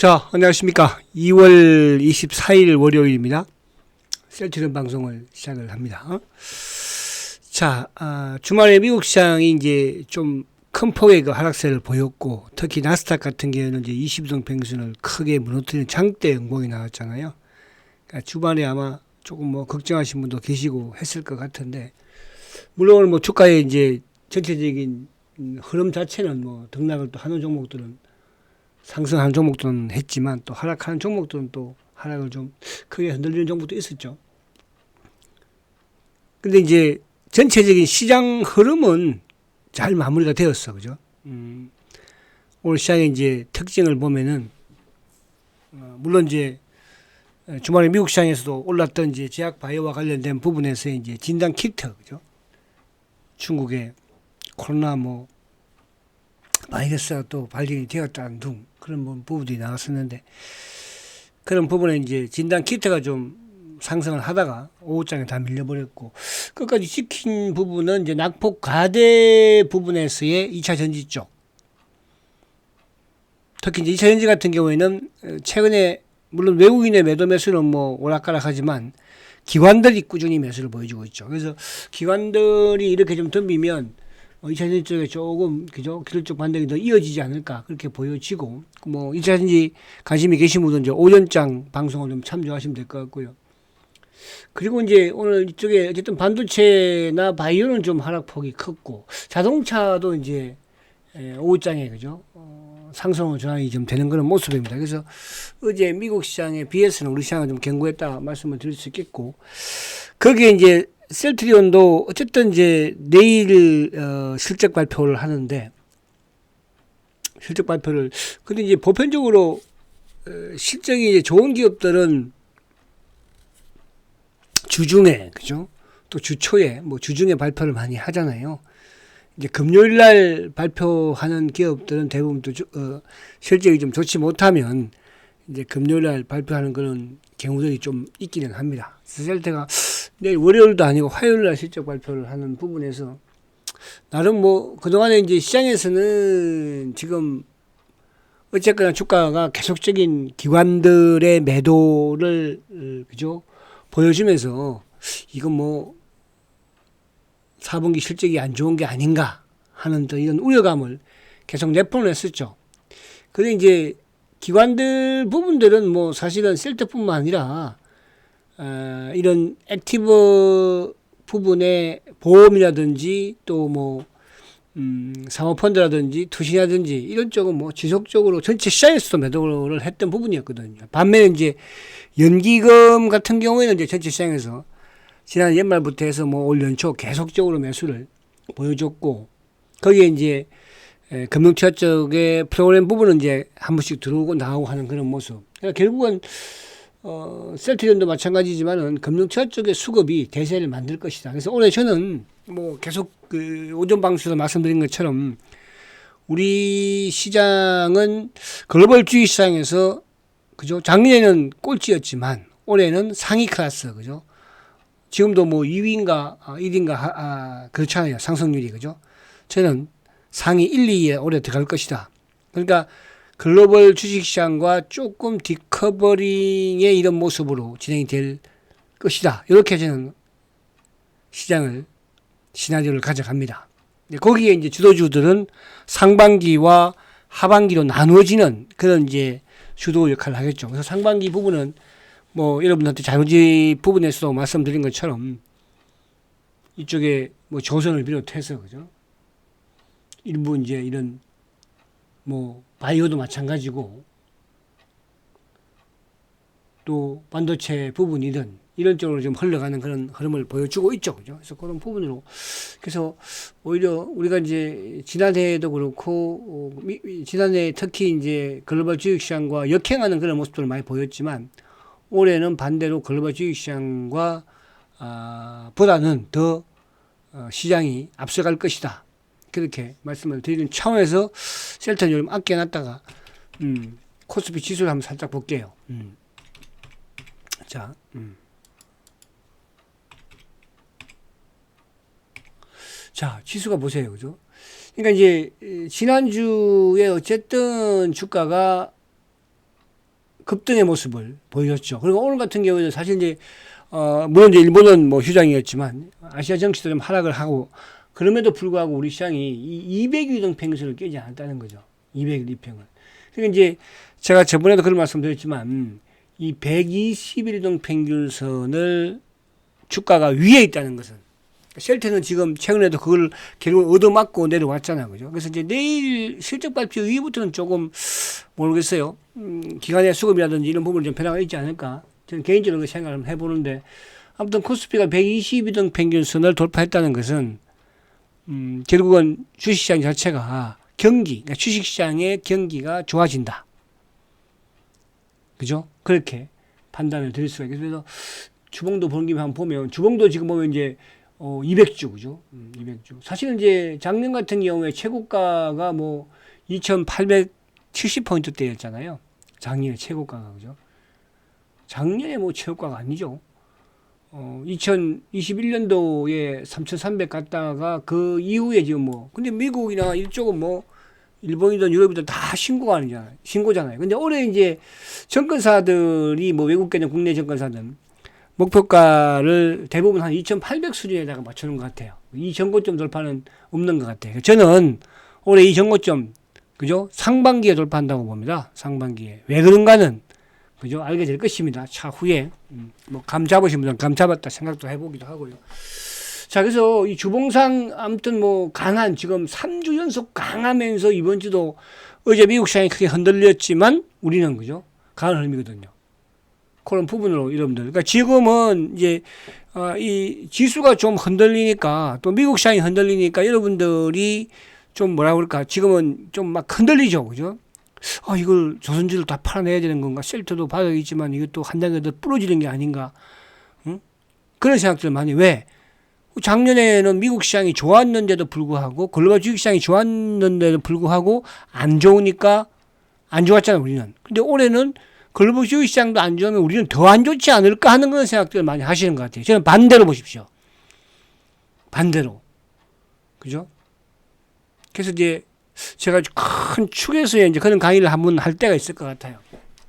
자, 안녕하십니까. 2월 24일 월요일입니다. 셀트리온 방송을 시작을 합니다. 자, 주말에 미국 시장이 이제 좀 큰 폭의 그 하락세를 보였고, 특히 나스닥 같은 경우는 이제 20동 평균선을 크게 무너뜨리는 장대 음봉이 나왔잖아요. 그러니까 주말에 아마 조금 뭐 걱정하신 분도 계시고 했을 것 같은데, 물론 뭐 주가의 이제 전체적인 흐름 자체는 뭐 등락을 또 하는 종목들은 상승하는 종목들은 했지만 또 하락하는 종목들은 또 하락을 좀 크게 흔들리는 종목도 있었죠. 근데 이제 전체적인 시장 흐름은 잘 마무리가 되었어. 그죠? 오늘 시장의 이제 특징을 보면은, 물론 이제 주말에 미국 시장에서도 올랐던 이제 제약 바이오와 관련된 부분에서 이제 진단 키트, 그죠? 중국의 코로나 뭐 바이러스가 또 발견이 되었다는 등 그런 부분들이 나왔었는데, 그런 부분에 이제 진단 키트가 좀 상승을 하다가 오후장에 다 밀려버렸고, 끝까지 지킨 부분은 이제 낙폭 가대 부분에서의 2차 전지 쪽. 특히 이제 2차 전지 같은 경우에는 최근에 물론 외국인의 매도 매수는 뭐 오락가락하지만 기관들이 꾸준히 매수를 보여주고 있죠. 그래서 기관들이 이렇게 좀 덤비면 2차 전지 쪽에 조금 그죠 기술적 반등이 더 이어지지 않을까 그렇게 보여지고, 뭐 2차 전지 관심이 계신 분은 이제 오전장 방송을 좀 참조하시면 될 것 같고요. 그리고 이제 오늘 이쪽에 어쨌든 반도체나 바이오는 좀 하락폭이 컸고, 자동차도 이제 오후장에 그죠 상승으로 전환이 좀 되는 그런 모습입니다. 그래서 어제 미국 시장에 비해서는 우리 시장은 좀 견고했다 말씀을 드릴 수 있겠고, 거기에 이제 셀트리온도 어쨌든 이제 내일 실적 발표를 하는데, 실적 발표를 근데 이제 보편적으로 실적이 이제 좋은 기업들은 주중에 그죠 또 주초에 뭐 주중에 발표를 많이 하잖아요. 이제 금요일 날 발표하는 기업들은 대부분 또 실적이 좀 좋지 못하면 이제 금요일 날 발표하는 그런 경우들이 좀 있기는 합니다. 셀트가 내일 월요일도 아니고 화요일 날 실적 발표를 하는 부분에서 나름 뭐 그동안에 이제 시장에서는 지금 어쨌거나 주가가 계속적인 기관들의 매도를 그죠 보여주면서 이건 뭐 4분기 실적이 안 좋은 게 아닌가 하는 또 이런 우려감을 계속 내포를 했었죠. 근데 이제 기관들 부분들은 뭐 사실은 셀트뿐만 아니라 이런 액티브 부분의 보험이라든지 또 뭐 사모펀드라든지 투신이라든지 이런 쪽은 뭐 지속적으로 전체 시장에서도 매도를 했던 부분이었거든요. 반면에 이제 연기금 같은 경우에는 이제 전체 시장에서 지난 연말부터 해서 뭐 올 연초 계속적으로 매수를 보여줬고, 거기에 이제 금융투자 쪽의 프로그램 부분은 이제 한 번씩 들어오고 나오고 하는 그런 모습. 그러니까 결국은 셀트리온도 마찬가지지만은 금융투자 쪽의 수급이 대세를 만들 것이다. 그래서 올해 저는 뭐 계속 그 오전 방송에서 말씀드린 것처럼 우리 시장은 글로벌주의 시장에서 그죠 작년에는 꼴찌였지만 올해는 상위 클래스 그죠. 지금도 뭐 2위인가 1위인가 그렇잖아요. 상승률이 그죠. 저는 상위 1, 2위에 올해 들어갈 것이다. 그러니까 글로벌 주식시장과 조금 디커버링의 이런 모습으로 진행이 될 것이다. 이렇게 저는 시장을 시나리오를 가져갑니다. 거기에 이제 주도주들은 상반기와 하반기로 나누어지는 그런 이제 주도 역할을 하겠죠. 그래서 상반기 부분은 뭐 여러분한테 자료지 부분에서도 말씀드린 것처럼 이쪽에 뭐 조선을 비롯해서 그죠 일부 이제 이런 뭐 바이오도 마찬가지고 또 반도체 부분이든 이런 쪽으로 좀 흘러가는 그런 흐름을 보여주고 있죠. 그죠? 그래서 그런 부분으로 그래서 오히려 우리가 이제 지난해에도 그렇고 지난해 특히 이제 글로벌 주식시장과 역행하는 그런 모습들을 많이 보였지만 올해는 반대로 글로벌 주식시장과 보다는 더 시장이 앞서갈 것이다. 그렇게 말씀을 드리는 차원에서 셀트리온 좀 아껴놨다가 코스피 지수를 한번 살짝 볼게요. 자, 자 지수가 보세요, 그죠? 그러니까 이제 지난주에 어쨌든 주가가 급등의 모습을 보여줬죠. 그리고 오늘 같은 경우에는 사실 이제 물론 이제 일본은 뭐 휴장이었지만 아시아 증시도 좀 하락을 하고 그럼에도 불구하고 우리 시장이 이 200일 이동 평균선을 깨지 않았다는 거죠. 200일 이평을. 그러니까 이제 제가 저번에도 그런 말씀드렸지만 이 120일 이동 평균선을 주가가 위에 있다는 것은 셀트는 지금 최근에도 그걸 결국 얻어맞고 내려왔잖아요. 그죠? 그래서 이제 내일 실적 발표 이후부터는 조금 모르겠어요. 기관의 수급이라든지 이런 부분이 좀 변화가 있지 않을까. 저는 개인적으로 생각을 해보는데 아무튼 코스피가 122등 평균선을 돌파했다는 것은 결국은 주식시장 자체가 그러니까 주식시장의 경기가 좋아진다. 그죠? 그렇게 판단을 드릴 수가 있겠어요. 그래서 주봉도 보는 김에 한번 보면 주봉도 지금 보면 이제 200주, 그죠? 200주. 사실은 이제 작년 같은 경우에 최고가가 뭐 2,870포인트대였잖아요. 작년에 최고가가, 그죠? 작년에 뭐 최고가가 아니죠. 2021년도에 3,300 갔다가 그 이후에 지금 뭐, 근데 미국이나 이쪽은 뭐, 일본이든 유럽이든 다 신고잖아요. 근데 올해 이제 정권사들이 뭐 외국계든 국내 정권사든 목표가를 대부분 한 2,800 수준에다가 맞추는 것 같아요. 이 전고점 돌파는 없는 것 같아요. 저는 올해 이 전고점, 그죠? 상반기에 돌파한다고 봅니다. 상반기에. 왜 그런가는, 그죠? 알게 될 것입니다. 차후에. 뭐, 감 잡으신 분들은 감 잡았다 생각도 해보기도 하고요. 자, 그래서 이 주봉상 아무튼 뭐 강한, 지금 3주 연속 강하면서 이번 주도 어제 미국 시장이 크게 흔들렸지만 우리는, 그죠? 강한 흐름이거든요. 그런 부분으로 여러분들. 그러니까 지금은 이제, 이 지수가 좀 흔들리니까 또 미국 시장이 흔들리니까 여러분들이 좀 뭐라 그럴까. 지금은 좀 막 흔들리죠. 그죠? 이걸 조선주를 다 팔아내야 되는 건가. 셀트도 바닥이지만 이것도 한 단계 더 부러지는 게 아닌가. 응? 그런 생각들 많이. 왜? 작년에는 미국 시장이 좋았는데도 불구하고 글로벌 주식 시장이 좋았는데도 불구하고 안 좋으니까 안 좋았잖아요. 우리는. 근데 올해는 글로벌 주식 시장도 안 좋으면 우리는 더 안 좋지 않을까 하는 그런 생각들을 많이 하시는 것 같아요. 저는 반대로 보십시오. 반대로. 그죠? 그래서 이제 제가 큰 축에서 이제 그런 강의를 한번 할 때가 있을 것 같아요.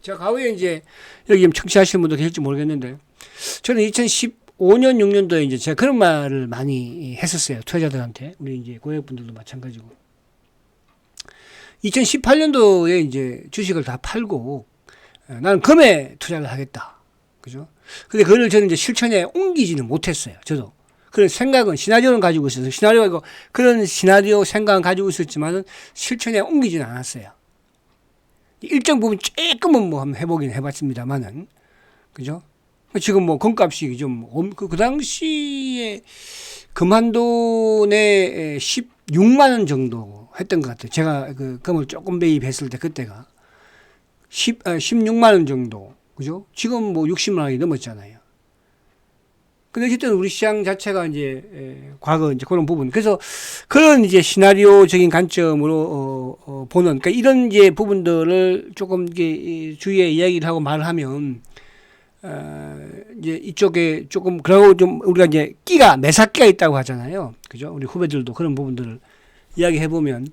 제가 과거에 이제 여기 청취하시는 분도 계실지 모르겠는데 저는 2015년, 6년도에 이제 제가 그런 말을 많이 했었어요. 투자자들한테. 우리 이제 고객분들도 마찬가지고. 2018년도에 이제 주식을 다 팔고 나는 금에 투자를 하겠다. 그죠? 근데 그걸 저는 이제 실천에 옮기지는 못했어요. 저도. 그런 생각은, 시나리오는 가지고 있어서, 시나리오가 그런 시나리오 생각은 가지고 있었지만은 실천에 옮기지는 않았어요. 일정 부분 조금은 뭐 한번 해보긴 해봤습니다만은. 그죠? 지금 뭐 금값이 좀, 그 당시에 금 한돈에 16만원 정도 했던 것 같아요. 제가 그 금을 조금 매입했을 때 그때가. 16만원 정도. 그죠? 지금 뭐 60만원이 넘었잖아요. 근데 어쨌든 우리 시장 자체가 이제, 과거 이제 그런 부분. 그래서 그런 이제 시나리오적인 관점으로, 보는, 그러니까 이런 이제 부분들을 조금 이게 주위에 이야기를 하고 말을 하면, 이제 이쪽에 조금, 그러고 좀 우리가 이제 매사끼가 있다고 하잖아요. 그죠? 우리 후배들도 그런 부분들을 이야기해보면,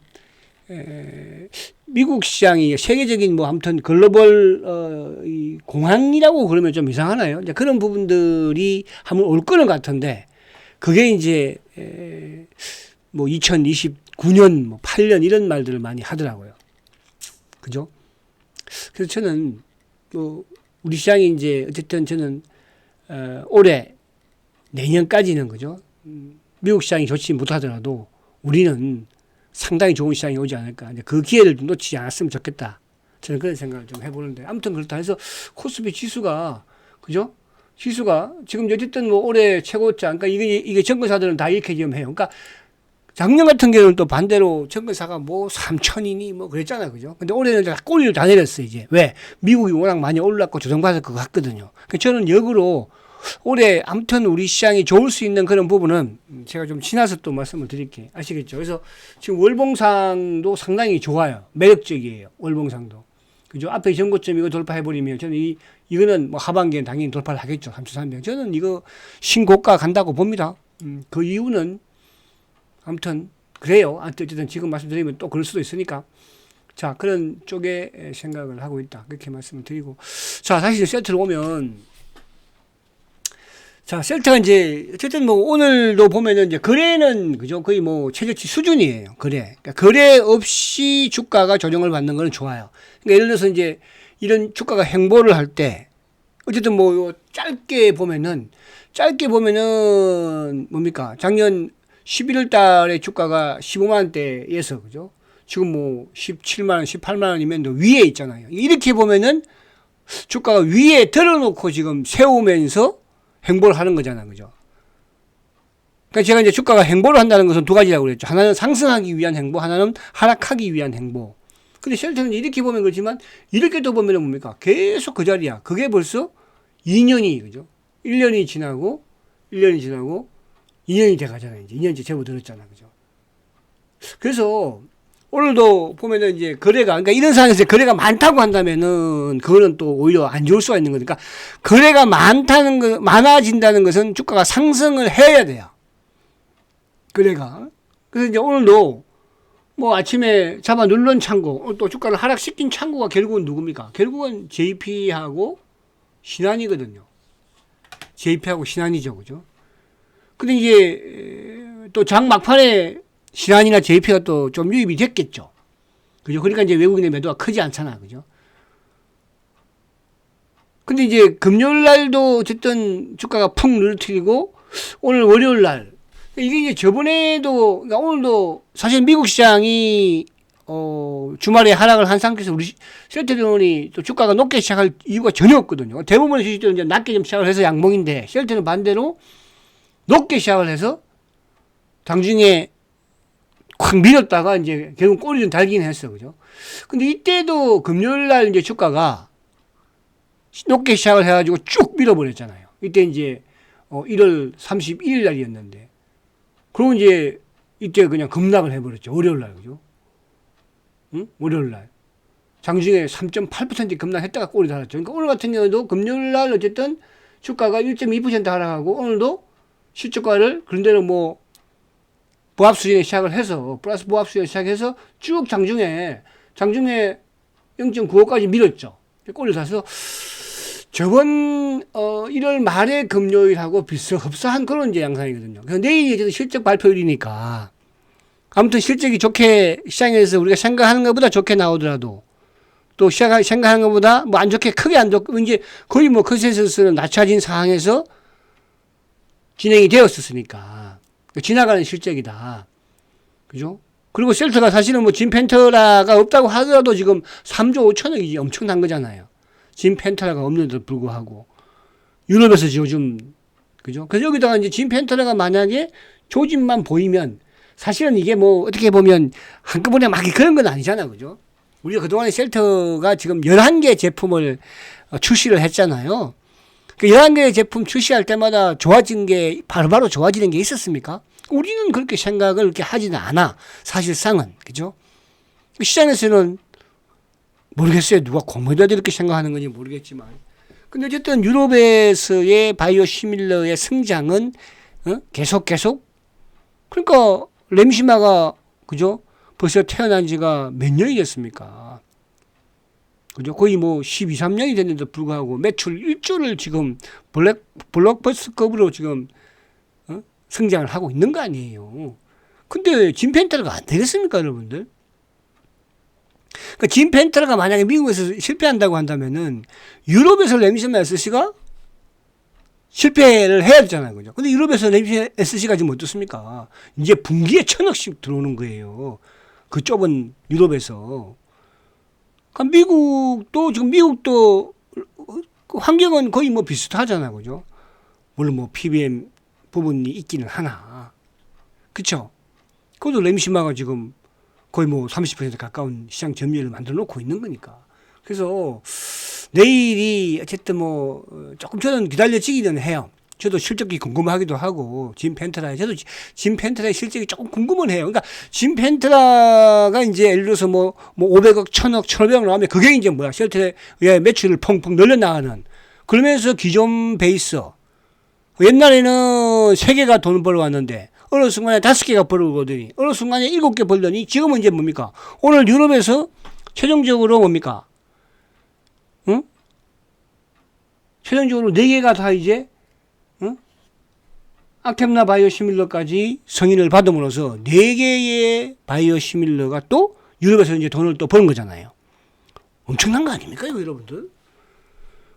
미국 시장이 세계적인 뭐 아무튼 글로벌 이 공항이라고 그러면 좀 이상하나요? 이제 그런 부분들이 한번 올 거는 같은데 그게 이제 뭐 2029년 뭐 8년 이런 말들을 많이 하더라고요. 그죠? 그래서 저는 뭐 우리 시장이 이제 어쨌든 저는 올해 내년까지는 그죠? 미국 시장이 좋지 못하더라도 우리는 상당히 좋은 시장이 오지 않을까. 그 기회를 좀 놓치지 않았으면 좋겠다. 저는 그런 생각을 좀 해보는데. 아무튼 그렇다 해서 코스피 지수가, 그죠? 지수가 지금 어쨌든 뭐 올해 최고자. 그러니까 이게 정권사들은 다 이렇게 지금 해요. 그러니까 작년 같은 경우는 또 반대로 정권사가 뭐 3천이니 뭐 그랬잖아요. 그죠? 근데 올해는 다 꼬리를 다 내렸어요. 이제. 왜? 미국이 워낙 많이 올랐고 조정받을 것 같거든요. 그러니까 저는 역으로 올해 아무튼 우리 시장이 좋을 수 있는 그런 부분은 제가 좀 지나서 또 말씀을 드릴게요. 아시겠죠? 그래서 지금 월봉상도 상당히 좋아요. 매력적이에요. 월봉상도. 그죠? 앞에 전고점 이거 돌파해버리면 저는 이거는 뭐 하반기엔 당연히 돌파를 하겠죠. 3,300. 저는 이거 신고가 간다고 봅니다. 그 이유는 아무튼 그래요. 어쨌든 지금 말씀드리면 또 그럴 수도 있으니까. 자, 그런 쪽에 생각을 하고 있다. 그렇게 말씀을 드리고. 자, 다시 셀트로 오면, 자, 셀트가 이제, 어쨌든 뭐, 오늘도 보면은 이제 거래는, 그죠? 거의 뭐, 최저치 수준이에요. 거래. 그러니까 거래 없이 주가가 조정을 받는 거는 좋아요. 그러니까 예를 들어서 이제, 이런 주가가 행보를 할 때, 어쨌든 뭐, 짧게 보면은, 뭡니까? 작년 11월 달에 주가가 15만원대에서, 그죠? 지금 뭐 17만원, 18만원이면 위에 있잖아요. 이렇게 보면은 주가가 위에 들어놓고 지금 세우면서 행보를 하는 거잖아요. 그죠? 그러니까 제가 이제 주가가 행보를 한다는 것은 두 가지라고 그랬죠. 하나는 상승하기 위한 행보, 하나는 하락하기 위한 행보. 근데 셀트는 이렇게 보면 그렇지만 이렇게 또 보면은 뭡니까? 계속 그 자리야. 그게 벌써 2년이, 그죠? 1년이 지나고 2년이 돼 가잖아요. 이제 2년째 제법 들었잖아. 그죠? 그래서 오늘도 보면은 이제 그러니까 이런 상황에서 거래가 많다고 한다면은 그거는 또 오히려 안 좋을 수가 있는 거니까 거래가 많아진다는 것은 주가가 상승을 해야 돼요. 거래가. 그래서 이제 오늘도 뭐 아침에 잡아 눌른 창고, 또 주가를 하락시킨 창고가 결국은 누굽니까? 결국은 JP하고 신한이거든요. JP하고 신한이죠. 그죠? 근데 이제 또 장 막판에 신한이나 JP가 또 좀 유입이 됐겠죠. 그죠? 그러니까 이제 외국인의 매도가 크지 않잖아. 그죠? 근데 이제 금요일 날도 어쨌든 주가가 푹 늘어뜨리고 오늘 월요일 날 이게 이제 저번에도 그러니까 오늘도 사실 미국 시장이 주말에 하락을 한 상태에서 우리 셀트리온이 또 주가가 높게 시작할 이유가 전혀 없거든요. 대부분의 주식들은 이제 낮게 좀 시작을 해서 양봉인데 셀트는 반대로 높게 시작을 해서 당중에 확 밀었다가 이제 결국 꼬리 좀 달긴 했어. 그죠? 근데 이때도 금요일 날 이제 주가가 높게 시작을 해가지고 쭉 밀어버렸잖아요. 이때 이제 1월 31일 날이었는데. 그러고 이제 이때 그냥 급락을 해버렸죠. 월요일 날. 그죠? 응? 월요일 날. 장중에 3.8% 급락했다가 꼬리 달았죠. 그러니까 오늘 같은 경우도 금요일 날 어쨌든 주가가 1.2% 하락하고 오늘도 실적과를 그런대로 뭐 보합 수준에 시작을 해서 플러스 보합 수준에 시작해서 쭉 장중에 0.95까지 밀었죠. 꼬리 사서 저번 1월 말에 금요일하고 흡사한 그런 이제 양상이거든요. 그래서 내일이 이제 실적 발표일이니까 아무튼 실적이 좋게 시장에서 우리가 생각하는 것보다 좋게 나오더라도 또 생각하는 것보다 뭐 안 좋게 크게 안 좋고 이제 거의 뭐 컨센서스는 낮춰진 상황에서 진행이 되었었으니까 지나가는 실적이다. 그죠? 그리고 셀트가 사실은 뭐 짐 펜터라가 없다고 하더라도 지금 3조 5천억이 엄청난 거잖아요. 짐 펜터라가 없는데도 불구하고 유럽에서 요즘 그죠? 그래서 여기다가 이제 짐 펜터라가 만약에 조짐만 보이면 사실은 이게 뭐 어떻게 보면 한꺼번에 막 그런 건 아니잖아. 그죠? 우리가 그동안에 셀트가 지금 11개 제품을 출시를 했잖아요. 그 11개의 제품 출시할 때마다 좋아진 게 바로바로 좋아지는 게 있었습니까? 우리는 그렇게 생각을 그렇게 하지는 않아. 사실상은. 그죠? 시장에서는 모르겠어요. 누가 공모자들 이렇게 생각하는 건지 모르겠지만. 근데 어쨌든 유럽에서의 바이오 시밀러의 성장은 계속 그러니까 램시마가 그죠? 벌써 태어난 지가 몇 년이 됐습니까? 그죠? 거의 뭐 12, 13년이 됐는데도 불구하고 매출 1조를 지금 블록버스급으로 지금 성장을 하고 있는 거 아니에요. 근데 짐 펜터가 안 되겠습니까, 여러분들? 그러니까 짐 펜터가 만약에 미국에서 실패한다고 한다면은 유럽에서 램시마 SC가 실패를 해야 되잖아요. 그죠? 근데 유럽에서 램시마 SC가 지금 어떻습니까? 이제 분기에 1,000억씩 들어오는 거예요. 그 좁은 유럽에서. 그러니까 미국도 환경은 거의 뭐 비슷하잖아요. 그죠? 물론 뭐 PBM 부분이 있기는 하나. 그쵸? 그것도 램시마가 지금 거의 뭐 30% 가까운 시장 점유율을 만들어 놓고 있는 거니까. 그래서 내일이 어쨌든 뭐 조금 저는 기다려지기는 해요. 저도 실적이 궁금하기도 하고 저도 짐 펜트라의 실적이 조금 궁금은 해요. 그러니까 짐 펜트라가 이제 예를 들어서 뭐 500억, 1000억, 1500억 나오면 그게 이제 뭐야? 셀트의 매출을 펑펑 늘려나가는. 그러면서 기존 베이스. 옛날에는 3개가 돈을 벌어왔는데 어느 순간에 5개가 벌어오더니 어느 순간에 7개 벌더니 지금은 이제 뭡니까? 오늘 유럽에서 최종적으로 뭡니까? 응? 최종적으로 4개가 다 이제 악템나 바이오시밀러까지 승인을 받음으로써 4개의 바이오시밀러가 또 유럽에서 이제 돈을 또 버는 거잖아요. 엄청난 거 아닙니까, 이거 여러분들?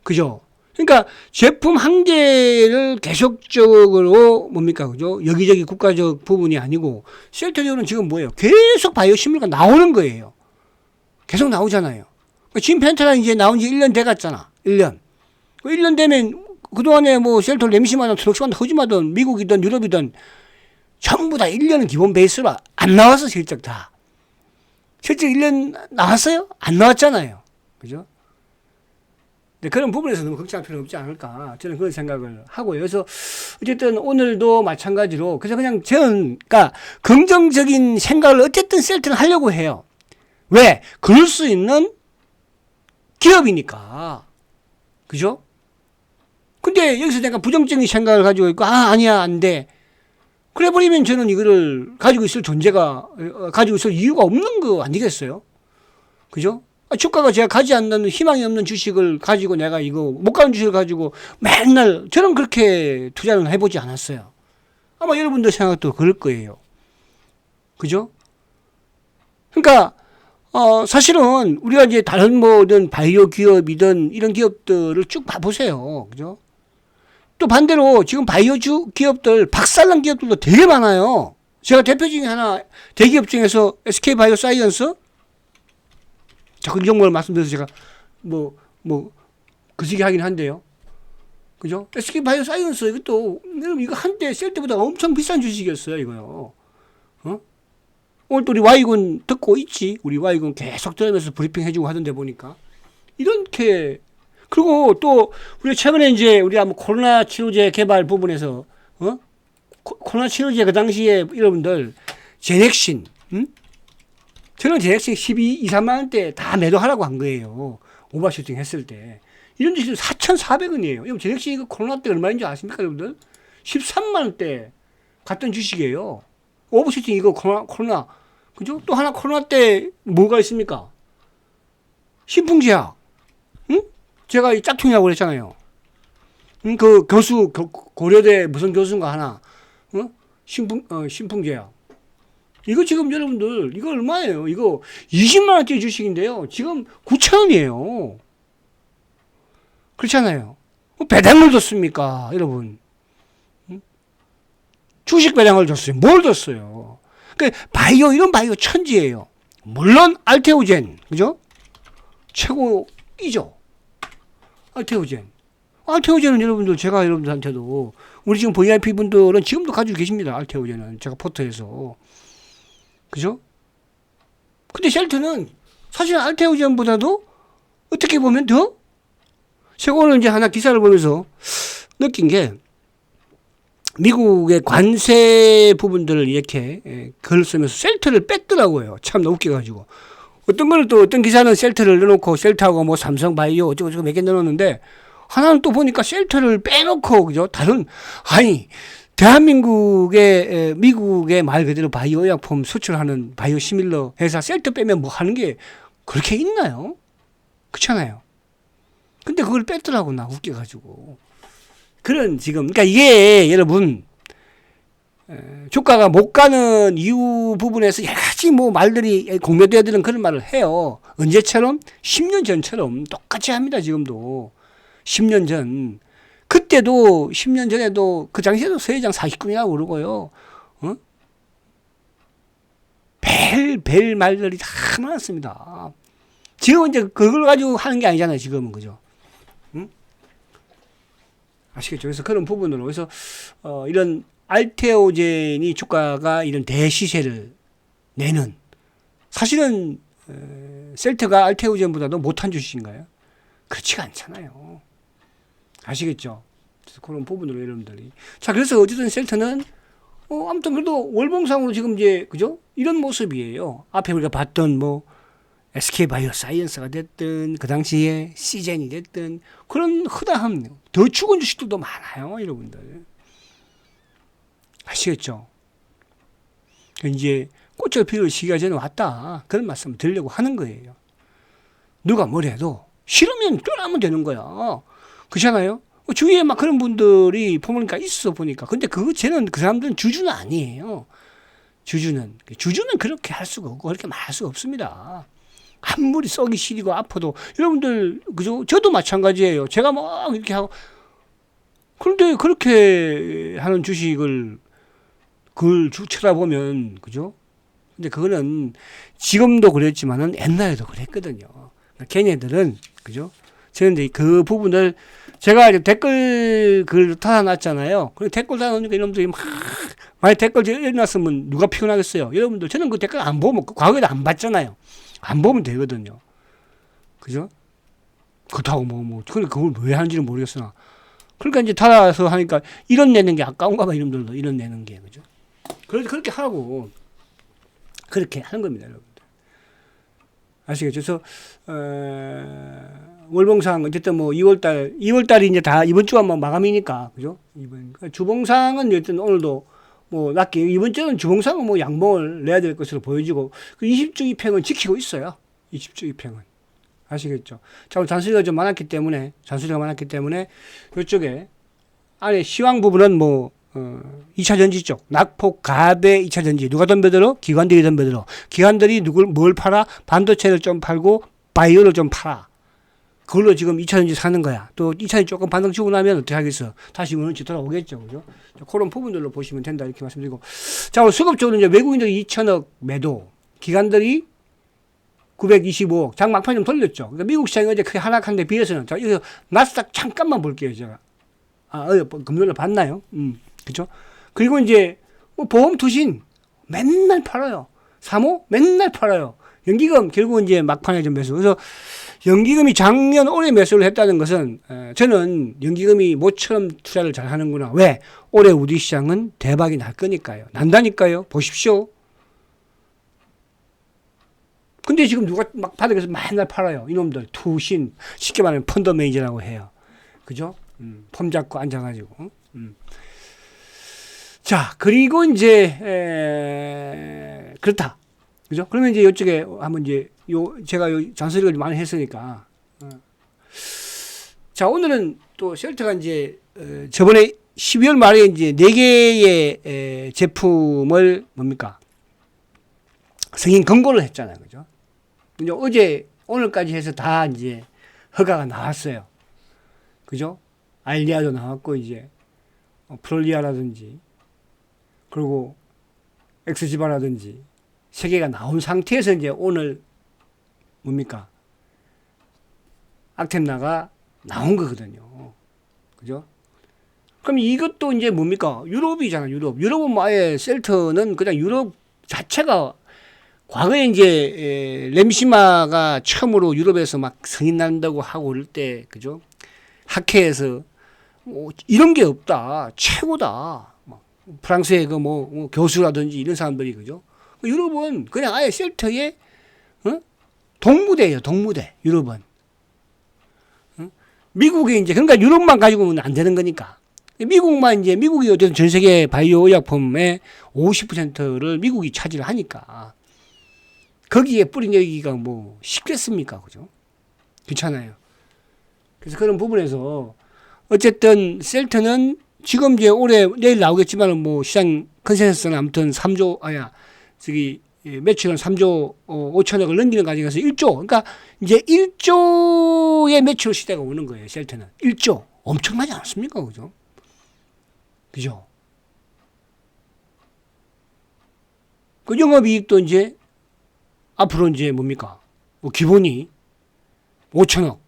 그죠? 그러니까 제품 한 개를 계속적으로 뭡니까, 그죠? 여기저기 국가적 부분이 아니고 셀트리온은 지금 뭐예요? 계속 바이오시밀러가 나오는 거예요. 계속 나오잖아요. 지금 펜타라 이제 나온 지 1년 돼 갔잖아. 1년. 1년 되면 그동안에 뭐 셀토 램시마든 트럭시마든 허즈마든 미국이든 유럽이든 전부 다 1년은 기본 베이스로 안 나와서 실적 다. 실적 1년 나왔어요? 안 나왔잖아요. 그죠? 근데 그런 부분에서 너무 걱정할 필요는 없지 않을까. 저는 그런 생각을 하고요. 그래서 어쨌든 오늘도 마찬가지로 그래서 그냥 저는 그러니까 긍정적인 생각을 어쨌든 셀트는 하려고 해요. 왜? 그럴 수 있는 기업이니까. 그죠? 근데 여기서 내가 부정적인 생각을 가지고 있고, 아니야, 안 돼. 그래 버리면 저는 이거를 가지고 있을 존재가, 가지고 있을 이유가 없는 거 아니겠어요? 그죠? 주가가 제가 가지 않는 희망이 없는 주식을 가지고 내가 이거 못 가는 주식을 가지고 맨날 저는 그렇게 투자를 해보지 않았어요. 아마 여러분들 생각도 그럴 거예요. 그죠? 그러니까, 사실은 우리가 이제 다른 뭐든 바이오 기업이든 이런 기업들을 쭉 봐보세요. 그죠? 또 반대로 지금 바이오주 기업들 박살난 기업들도 되게 많아요. 제가 대표 중에 하나 대기업 중에서 SK 바이오사이언스 자꾸 이 정보를 말씀드려서 제가 그시기 하긴 한데요. 그죠? SK 바이오사이언스 이것도 여러분 이거 한때 셀 때보다 엄청 비싼 주식이었어요. 이거요. 오늘 또 우리 Y군 듣고 있지. 우리 Y군 계속 들으면서 브리핑 해주고 하던데 보니까 이렇게. 그리고 또 우리 최근에 이제 우리가 뭐 코로나 치료제 개발 부분에서 코로나 치료제 그 당시에 여러분들 제넥신 저는 제넥신 12, 3만 원대 다 매도하라고 한 거예요. 오버슈팅 했을 때. 이런 주식은 4,400원이에요. 여러분 제넥신 이거 코로나 때 얼마인지 아십니까 여러분들? 13만 원대 갔던 주식이에요. 오버슈팅 이거 코로나 그죠? 또 하나 코로나 때 뭐가 있습니까? 신풍제약. 제가 이 짝퉁이라고 그랬잖아요. 그 교수, 고려대 무슨 교수인가 하나, 신풍제약. 이거 지금 여러분들, 이거 얼마예요? 이거 20만원짜리 주식인데요. 지금 9,000원이에요. 그렇잖아요. 배당을 줬습니까? 여러분. 주식 배당을 줬어요. 뭘 줬어요? 이런 바이오 천지예요. 물론, 알테오젠. 그죠? 최고이죠. 알테오젠은 여러분들, 제가 여러분들한테도, 우리 지금 VIP 분들은 지금도 가지고 계십니다. 알테오젠은. 제가 포터에서. 그죠? 근데 셀트는 사실 알테오젠보다도 어떻게 보면 더? 제가 오늘 이제 하나 기사를 보면서 느낀 게, 미국의 관세 부분들을 이렇게 글을 쓰면서 셀트를 뺐더라고요. 참 웃겨가지고. 어떤 거는 또 어떤 기사는 셀트를 넣어놓고 셀트하고 뭐 삼성 바이오 어쩌고저쩌고 몇 개 넣어놓는데 하나는 또 보니까 셀트를 빼놓고 그죠? 대한민국의 미국의 말 그대로 바이오 약품 수출하는 바이오 시밀러 회사 셀트 빼면 뭐 하는 게 그렇게 있나요? 그렇잖아요. 근데 그걸 뺐더라고 나 웃겨가지고. 그런 지금 그러니까 이게 여러분 주가가 못 가는 이유 부분에서 여러 가지 뭐 말들이 공유되어야 되는 그런 말을 해요. 언제처럼? 10년 전처럼 똑같이 합니다. 지금도. 10년 전. 그때도 10년 전에도 그 당시에도 서해장 40군이라고 그러고요. 벨 말들이 다 많았습니다. 지금은 이제 그걸 가지고 하는 게 아니잖아요. 지금은. 그죠? 아시겠죠? 그래서 그런 부분으로. 그래서, 이런 알테오젠이 주가가 이런 대시세를 내는 사실은 셀트가 알테오젠보다도 못한 주식인가요? 그렇지가 않잖아요. 아시겠죠? 그래서 그런 부분으로 여러분들이 자 그래서 어쨌든 셀트는 아무튼 그래도 월봉상으로 지금 이제 그죠? 이런 모습이에요. 앞에 우리가 봤던 뭐 SK 바이오사이언스가 됐든 그 당시에 시젠이 됐든 그런 흐다함 더 죽은 주식들도 많아요, 여러분들. 아시겠죠? 이제 꽃을 피울 시기가 전에 왔다. 그런 말씀을 드리려고 하는 거예요. 누가 뭘 해도 싫으면 떠나면 되는 거야. 그렇잖아요? 주위에 막 그런 분들이 보니까 있어 보니까. 근데 쟤는 그 사람들은 주주는 아니에요. 주주는 그렇게 할 수가 없고, 그렇게 말할 수가 없습니다. 아무리 썩이 시리고 아파도, 여러분들, 그죠? 저도 마찬가지예요. 제가 막 이렇게 하고, 그런데 그렇게 하는 주식을, 그걸 쳐다보면, 그죠? 근데 그거는 지금도 그랬지만은 옛날에도 그랬거든요. 걔네들은, 그죠? 저는 이제 그 부분을 제가 이제 댓글 글 달아놨잖아요. 그 댓글 달아놓으니까 이놈들이 막, 만약 댓글 읽어놨으면 누가 피곤하겠어요? 여러분들, 저는 그 댓글 안 보면, 과거에도 안 봤잖아요. 안 보면 되거든요. 그죠? 그렇다고 근데 그걸 왜 하는지는 모르겠으나. 그러니까 이제 달아서 하니까 이런 내는 게 아까운가 봐, 이놈들도. 이런 내는 게. 그죠? 그렇게 하라고. 그렇게 하는 겁니다, 여러분들. 아시겠죠? 그래서, 월봉상, 어쨌든 2월달이 이제 다 이번 주가 마감이니까, 그죠? 주봉상은 일단 오늘도 낮게, 이번 주는 주봉상은 양봉을 내야 될 것으로 보여지고, 그 20주 입행은 지키고 있어요. 20주 입행은. 아시겠죠? 자, 오늘 잔소리가 많았기 때문에, 이쪽에, 안에 시황 부분은 2차 전지 쪽, 낙폭, 가배 2차 전지. 누가 덤벼들어? 기관들이 덤벼들어. 기관들이 뭘 팔아? 반도체를 좀 팔고, 바이오를 좀 팔아. 그걸로 지금 2차 전지 사는 거야. 또 2차 전지 조금 반등 주고 나면 어떻게 하겠어? 다시 원위치 돌아오겠죠. 그죠? 자, 그런 부분들로 보시면 된다. 이렇게 말씀드리고. 자, 오늘 수급 쪽으로 이제 외국인들이 2천억 매도. 기관들이 925억. 장 막판 좀 돌렸죠. 그러니까 미국 시장이 어제 크게 하락한 데 비해서는. 자, 여기서 나스닥 잠깐만 볼게요. 제가. 금요일에 봤나요? 그죠? 그리고 이제, 보험 투신 맨날 팔아요. 사모 맨날 팔아요. 연기금 결국은 이제 막판에 좀 매수. 그래서 연기금이 작년 올해 매수를 했다는 것은, 저는 연기금이 모처럼 투자를 잘 하는구나. 왜? 올해 우리 시장은 대박이 날 거니까요. 난다니까요. 보십시오. 근데 지금 누가 막 바닥에서 맨날 팔아요. 이놈들. 투신. 쉽게 말하면 펀더 매니저라고 해요. 그죠? 폼 잡고 앉아가지고. 자, 그리고 이제, 그렇다. 그죠? 그러면 이제 이쪽에 한번 이제, 제가 잔소리를 많이 했으니까. 자, 오늘은 또 셀트가 이제, 저번에 12월 말에 이제 4개의 제품을 승인 권고를 했잖아요. 그죠? 이제 어제, 오늘까지 해서 다 이제 허가가 나왔어요. 그죠? 알리아도 나왔고, 이제, 프롤리아라든지, 그리고 엑스지바라든지, 3개가 나온 상태에서 이제 오늘, 악템나가 나온 거거든요. 그죠? 그럼 이것도 이제 유럽이잖아, 유럽. 유럽은 아예 셀트는 그냥 유럽 자체가 과거에 이제 램시마가 처음으로 유럽에서 막 승인 난다고 하고 그럴 때, 그죠? 학회에서 이런 게 없다. 최고다. 프랑스의 교수라든지 이런 사람들이, 그죠? 유럽은 그냥 아예 셀트의, 동무대예요, 동무대. 유럽은. 미국이 이제, 그러니까 유럽만 가지고는 안 되는 거니까. 미국이 어쨌든 전 세계 바이오 의약품의 50%를 미국이 차지를 하니까. 거기에 뿌린 여기가 쉽겠습니까? 그죠? 그렇잖아요. 그래서 그런 부분에서 어쨌든 셀트는 지금 이제 내일 나오겠지만 시장 컨센서스는 아무튼 3조, 매출은 3조 5천억을 넘기는 과정에서 1조. 그러니까 이제 1조의 매출 시대가 오는 거예요, 셀트는. 1조. 엄청나지 않습니까? 그죠? 그죠? 그 영업이익도 이제 앞으로 이제 기본이 5천억.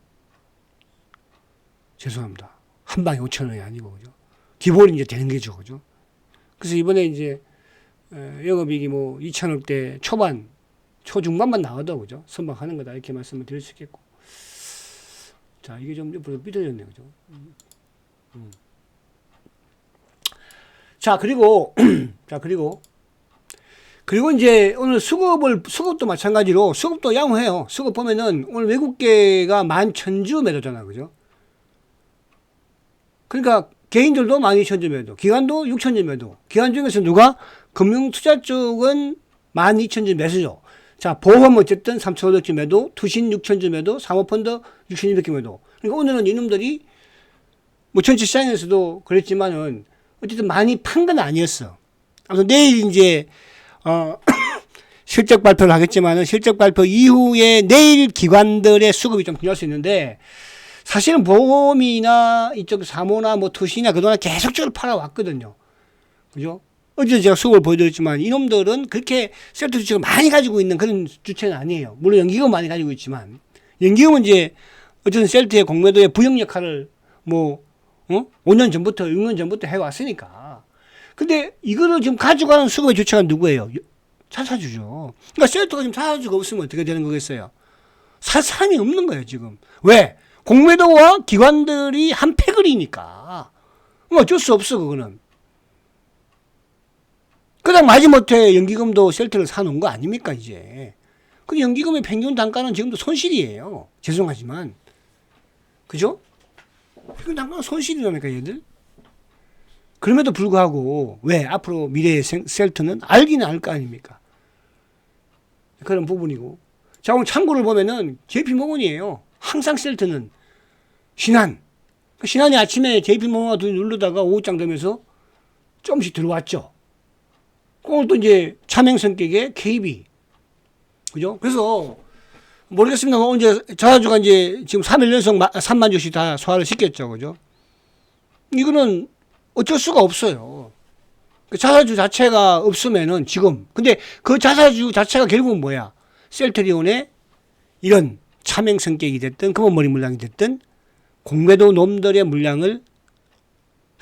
죄송합니다. 한 방에 5천억이 아니고, 그죠? 기본이 이제 되는 거죠, 그죠? 그래서 이번에 이제, 영업이익이 2천억대 초중반만 나와도, 그죠? 선방하는 거다. 이렇게 말씀을 드릴 수 있겠고. 자, 이게 좀 옆으로 삐뚤어졌네요, 그죠? 자, 그리고 이제 오늘 수급도 마찬가지로 수급도 양호해요. 수급 보면은 오늘 외국계가 11,000주 매도잖아. 그죠? 그러니까 개인들도 12,000주 매도, 기관도 6,000주 매도. 기관 중에서 누가? 금융투자 쪽은 12,000주 매수죠. 자, 보험 어쨌든 3,500주 매도, 투신 6,000주 매도, 사모펀드 6,200개 매도. 그러니까 오늘은 이놈들이 뭐 전체 시장에서도 그랬지만은 어쨌든 많이 판 건 아니었어. 아무튼 내일 이제 실적 발표를 하겠지만은 실적 발표 이후에 내일 기관들의 수급이 좀 중요할 수 있는데 사실은 보험이나 이쪽 사모나 뭐 투시나 그동안 계속적으로 팔아왔거든요. 그죠? 어제 제가 수급을 보여드렸지만 이놈들은 그렇게 셀트 주식을 많이 가지고 있는 그런 주체는 아니에요. 물론 연기금 많이 가지고 있지만 연기금은 이제 어쨌든 셀트의 공매도의 부역 역할을 뭐 5년 전부터 6년 전부터 해왔으니까. 근데 이거를 지금 가져가는 수급의 주체가 누구예요? 자사주죠. 그러니까 셀트가 지금 자사주가 없으면 어떻게 되는 거겠어요? 살 사람이 없는 거예요 지금. 왜? 공매도와 기관들이 한 패거리니까. 어쩔 수 없어 그거는. 그냥 마지못해 연기금도 셀트를 사놓은 거 아닙니까 이제. 그 연기금의 평균 단가는 지금도 손실이에요. 죄송하지만. 그죠? 평균 단가는 손실이라니까 얘들. 그럼에도 불구하고 왜 앞으로 미래의 셀트는 알기는 알 거 아닙니까? 그런 부분이고. 자, 오늘 참고를 보면은 JP모건이에요. 항상 셀트는 신한. 신한이 아침에 JP모건과 둘이 누르다가 오후장 되면서 조금씩 들어왔죠. 오늘 또 이제 차명 성격의 KB. 그죠? 그래서 모르겠습니다. 이제 자사주가 이제 지금 3일 연속 3만 주씩 다 소화를 시켰죠. 그죠? 이거는 어쩔 수가 없어요. 그 자사주 자체가 없으면은 지금. 근데 그 자사주 자체가 결국은 뭐야? 셀트리온의 이런 차명 성격이 됐든 금원머리 물량이 됐든 공매도 놈들의 물량을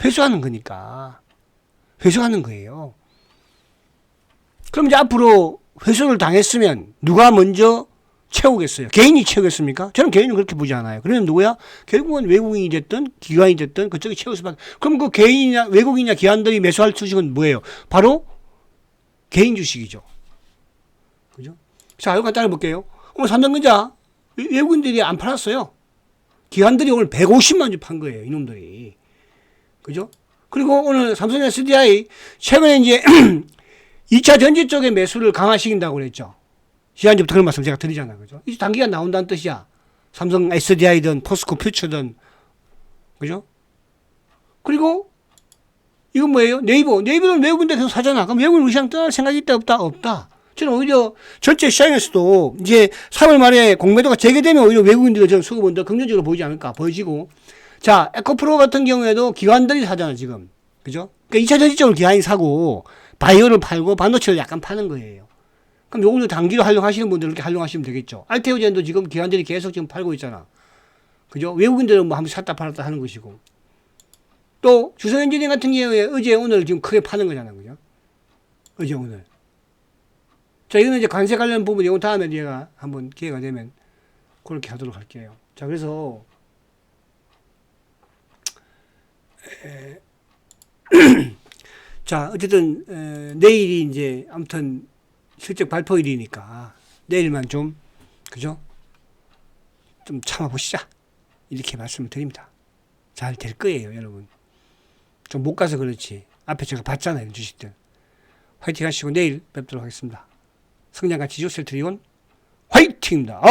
회수하는 거니까. 회수하는 거예요. 그럼 이제 앞으로 회수를 당했으면 누가 먼저 채우겠어요? 개인이 채우겠습니까? 저는 개인은 그렇게 보지 않아요. 그러면 누구야? 결국은 외국인이 됐든 기관이 됐든 그쪽이 채울 수밖에. 그럼 그 개인이냐 외국인이냐 기관들이 매수할 주식은 뭐예요? 바로 개인 주식이죠. 그죠? 자, 이거 간단히 볼게요. 오늘 삼성전자 외국인들이 안 팔았어요. 기관들이 오늘 150만 주 판 거예요. 이놈들이. 그죠? 그리고 오늘 삼성전자 SDI 최근에 이제 2차 전지 쪽에 매수를 강화시킨다고 그랬죠. 지난주부터 그런 말씀 제가 드리잖아요. 그죠? 이제 단기간 나온다는 뜻이야. 삼성 SDI든 포스코 퓨처든. 그죠? 그리고 이건 뭐예요? 네이버는 외국인들 계속 사잖아. 그럼 외국인 시장 떠날 생각이 있다 없다? 없다. 저는 오히려 전체 시장에서도 이제 3월 말에 공매도가 재개되면 오히려 외국인들의 저는 수급은 더 긍정적으로 보이지 않을까 보여지고. 자, 에코프로 같은 경우에도 기관들이 사잖아 지금. 그죠? 그러니까 2차 전지 쪽을 기관이 사고 바이오를 팔고 반도체를 약간 파는 거예요. 그럼 요걸로 단기로 활용하시는 분들은 그렇게 활용하시면 되겠죠. 알테오젠도 지금 기관들이 계속 지금 팔고 있잖아. 그죠? 외국인들은 뭐 한 번 샀다 팔았다 하는 것이고. 또 주성엔지니어 같은 경우에 어제 오늘 지금 크게 파는 거잖아. 그죠? 어제 오늘. 자, 이거는 이제 관세 관련 부분 이거 다음에 제가 한번 기회가 되면 그렇게 하도록 할게요. 자, 그래서 자, 어쨌든 내일이 이제 아무튼 실적 발표일이니까 내일만 좀 그죠? 좀 참아보시자 이렇게 말씀을 드립니다. 잘 될 거예요, 여러분. 좀 못 가서 그렇지. 앞에 제가 봤잖아요, 주식들. 화이팅 하시고 내일 뵙도록 하겠습니다. 성장과 지조 셀트리온 화이팅입니다.